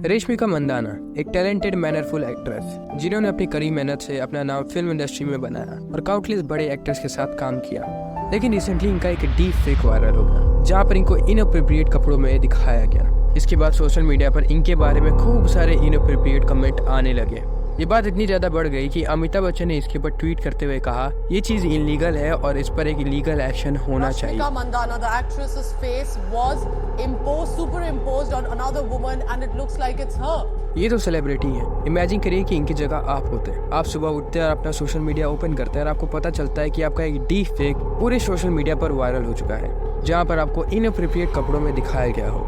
रेशमिका मंदाना एक talented मैनरफुल actress जिन्होंने अपनी कड़ी मेहनत से अपना नाम फिल्म इंडस्ट्री में बनाया और काउंटलेस बड़े एक्टर्स के साथ काम किया। लेकिन रिसेंटली इनका एक डीप फेक वायरल हो गया जहाँ पर इनको इनअप्रोप्रिएट कपड़ों में दिखाया गया। इसके बाद सोशल मीडिया पर इनके बारे में खूब सारे इनअप्रोप्रिएट कमेंट आने लगे। ये बात इतनी ज्यादा बढ़ गई कि अमिताभ बच्चन ने इसके ऊपर ट्वीट करते हुए कहा ये चीज इलीगल है और इस पर एक लीगल एक्शन होना चाहिए। Rashmika Mandanna, the actress's face was superimposed on another woman and it looks like it's her. ये तो सेलिब्रिटी है। इमेजिन करिए कि इनकी जगह आप होते। आप सुबह उठते हैं और अपना सोशल मीडिया ओपन करते हैं और आपको पता चलता है कि आपका एक डीप फेक पूरे सोशल मीडिया पर वायरल हो चुका है जहाँ पर आपको इनअप्रोप्रिएट कपड़ों में दिखाया गया हो।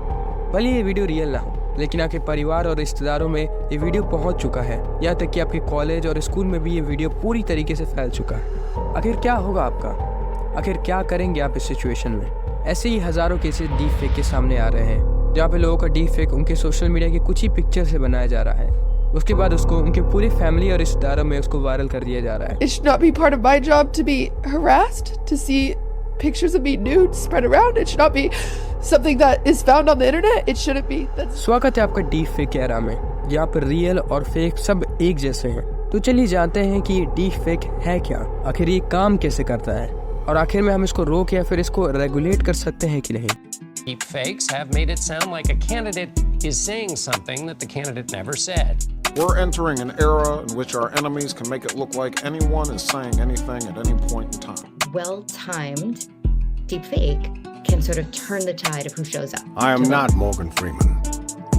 भले ये वीडियो रियल ना हो लेकिन आपके परिवार और रिश्तेदारों में ये वीडियो पहुंच चुका है। यहाँ तक कि आपके कॉलेज और स्कूल में भी ये वीडियो पूरी तरीके से फैल चुका है। आखिर क्या होगा आपका? आखिर क्या करेंगे आप इस सिचुएशन में? ऐसे ही हजारों केसेस डीप फेक के सामने आ रहे हैं जहाँ पे लोगों का डीप फेक उनके सोशल मीडिया के कुछ ही पिक्चर से बनाया जा रहा है। उसके बाद उसको उनके पूरी फैमिली और रिश्तेदारों में उसको वायरल कर दिया जा रहा है। It should not be part of my job to be harassed, to see pictures of me nude spread around. It should not be something that is found on the internet. It shouldn't be. स्वागत है आपका deep fake era में यहाँ पर real और fake सब एक जैसे हैं। तो चलिए जानते हैं कि ये डीप फेक है क्या, आखिर ये काम कैसे करता है और आखिर में हम इसको रोक या फिर इसको रेगुलेट कर सकते हैं कि नहीं। Deep fakes have made it sound like a candidate is saying something that the candidate never said. We're entering an era in which our enemies can make it look like anyone is saying anything at any point in time. Well-timed deepfake can sort of turn the tide of who shows up. I am not Morgan Freeman.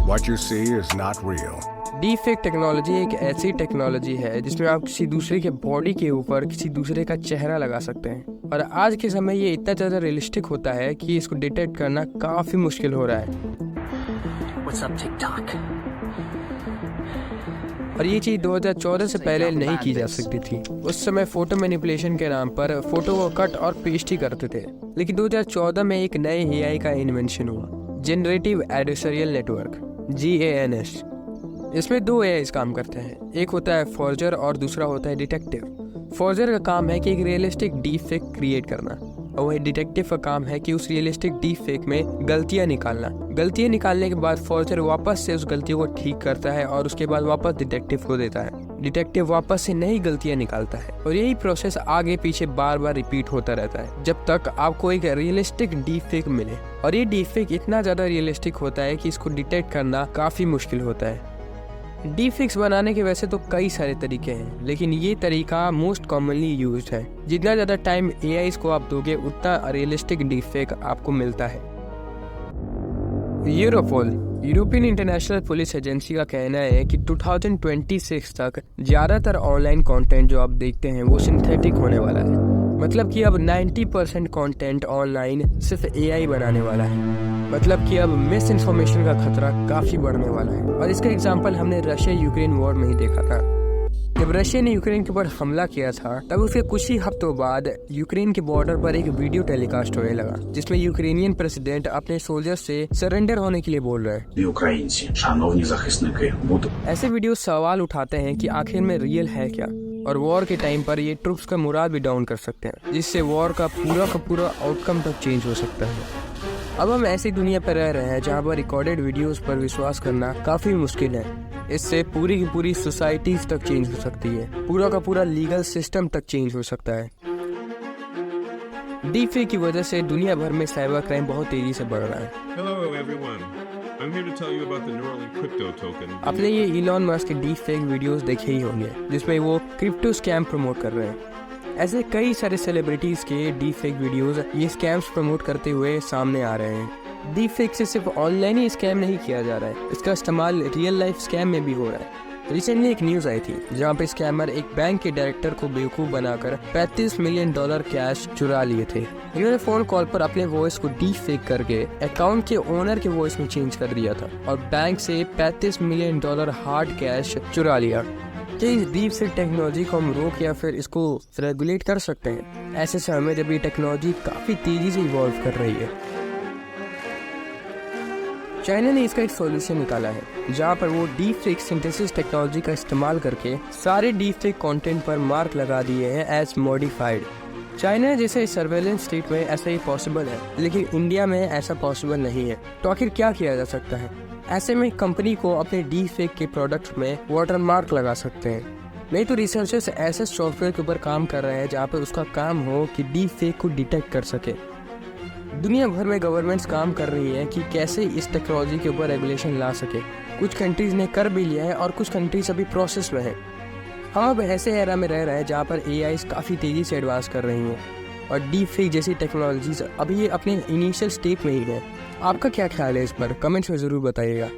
What you see is not real. Deep fake technology एक ऐसी technology है जिसमें आप किसी दूसरे के body के ऊपर किसी दूसरे का चेहरा लगा सकते हैं और आज के समय ये इतना ज़्यादा रियलिस्टिक होता है कि इसको डिटेक्ट करना काफ़ी मुश्किल हो रहा है। What's up, TikTok? और ये चीज़ 2014 से पहले नहीं की जा सकती थी। उस समय फोटो मैनिपुलेशन के नाम पर फोटो को कट और पेस्ट ही करते थे। लेकिन 2014 में एक नए एआई का इन्वेंशन हुआ, जनरेटिव एडवर्सरियल नेटवर्क GANS। इसमें दो एआई काम करते हैं, एक होता है फॉर्जर और दूसरा होता है डिटेक्टिव। फॉर्जर का काम है कि एक रियलिस्टिक डीप फेक क्रिएट करना और वही डिटेक्टिव का काम है कि उस रियलिस्टिक डीप फेक में गलतियां निकालना। गलतियां निकालने के बाद फॉर्जर वापस से उस गलतियों को ठीक करता है और उसके बाद वापस डिटेक्टिव को देता है। डिटेक्टिव वापस से नई गलतियां निकालता है और यही प्रोसेस आगे पीछे बार बार रिपीट होता रहता है जब तक आपको एक रियलिस्टिक डीप फेक मिले। और ये डीप फेक इतना ज्यादा रियलिस्टिक होता है कि इसको डिटेक्ट करना काफी मुश्किल होता है। डीप फेक्स बनाने के वैसे तो कई सारे तरीके हैं लेकिन ये तरीका मोस्ट कॉमनली यूज्ड है। जितना ज़्यादा टाइम एआई को आप दोगे उतना रियलिस्टिक डीप फेक आपको मिलता है। Europol European international police agency का कहना है कि 2026 तक ज़्यादातर ऑनलाइन कंटेंट जो आप देखते हैं वो सिंथेटिक होने वाला है। मतलब कि अब 90% कंटेंट ऑनलाइन सिर्फ एआई बनाने वाला है। मतलब कि अब मिस इन्फॉर्मेशन का खतरा काफ़ी बढ़ने वाला है और इसका एग्जाम्पल हमने रशिया यूक्रेन वॉर में ही देखा था। जब रशिया ने यूक्रेन के ऊपर हमला किया था तब उसके कुछ ही हफ्तों बाद यूक्रेन के बॉर्डर पर एक वीडियो टेलीकास्ट होने लगा जिसमें यूक्रेनियन प्रेसिडेंट अपने सोल्जर्स से सरेंडर होने के लिए बोल रहे हैं। ऐसे वीडियो सवाल उठाते हैं कि आखिर में रियल है क्या और वॉर के टाइम पर ये ट्रूप्स का मुराद भी डाउन कर सकते हैं जिससे वॉर का पूरा आउटकम तक चेंज हो सकता है। अब हम ऐसी दुनिया पर रह रहे हैं जहाँ पर रिकॉर्डेड वीडियोस पर विश्वास करना काफ़ी मुश्किल है। इससे पूरी की पूरी सोसाइटीज तक चेंज हो सकती है, पूरा का पूरा लीगल सिस्टम तक चेंज हो सकता है। डीप फेक की वजह से दुनिया भर में साइबर क्राइम बहुत तेजी से बढ़ रहा है। Hello everyone. I'm here to tell you about the Neuralink crypto token. आपने ये इलॉन मस्क के डीप फेक वीडियोस देखे ही होंगे जिसमें वो क्रिप्टो स्कैम प्रमोट कर रहे हैं। ऐसे कई सारे सेलिब्रिटीज के डीप फेक वीडियोस ये स्कैम्स प्रमोट करते हुए सामने आ रहे हैं। डीप फेक से सिर्फ ऑनलाइन ही स्कैम नहीं किया जा रहा है, इसका इस्तेमाल रियल लाइफ स्कैम में भी हो रहा है। रिसेंटली एक न्यूज़ आई थी जहाँ पे स्कैमर एक बैंक के डायरेक्टर को बेवकूफ़ बनाकर $35 मिलियन कैश चुरा लिए थे। इन्होंने फ़ोन कॉल पर अपने वॉइस को डीप फेक करके अकाउंट के ओनर के वॉइस में चेंज कर दिया था और बैंक से $35 मिलियन हार्ड कैश चुरा लिया। क्या इस डीप फेक टेक्नोलॉजी को हम रोक या फिर इसको रेगुलेट कर सकते हैं ऐसे समय में जब ये टेक्नोलॉजी काफ़ी तेज़ी से इवॉल्व कर रही है? चाइना ने इसका एक सॉल्यूशन निकाला है जहां पर वो डीप फेक सिंथेसिस टेक्नोलॉजी का इस्तेमाल करके सारे डीप फेक कंटेंट पर मार्क लगा दिए हैं एज मॉडिफाइड। चाइना जैसे सर्वेलेंस स्टेट में ऐसा ही पॉसिबल है लेकिन इंडिया में ऐसा पॉसिबल नहीं है। तो आखिर क्या किया जा सकता है? ऐसे में कंपनी को अपने डीप फेक के प्रोडक्ट में वाटरमार्क लगा सकते हैं। नहीं तो रिसर्चर्स ऐसे सॉफ्टवेयर के ऊपर काम कर रहे हैं जहाँ पर उसका काम हो कि डीप फेक को डिटेक्ट कर सके। दुनिया भर में गवर्नमेंट्स काम कर रही हैं कि कैसे इस टेक्नोलॉजी के ऊपर रेगुलेशन ला सके। कुछ कंट्रीज़ ने कर भी लिया है और कुछ कंट्रीज अभी प्रोसेस में है। हम अब ऐसे एरा में रह रहे हैं जहाँ पर AIs काफ़ी तेज़ी से एडवांस कर रही हैं और डीप फेक जैसी टेक्नोलॉजीज अभी ये अपने इनिशियल स्टेप में ही है। आपका क्या ख्याल है इस पर? कमेंट्स में ज़रूर बताइएगा।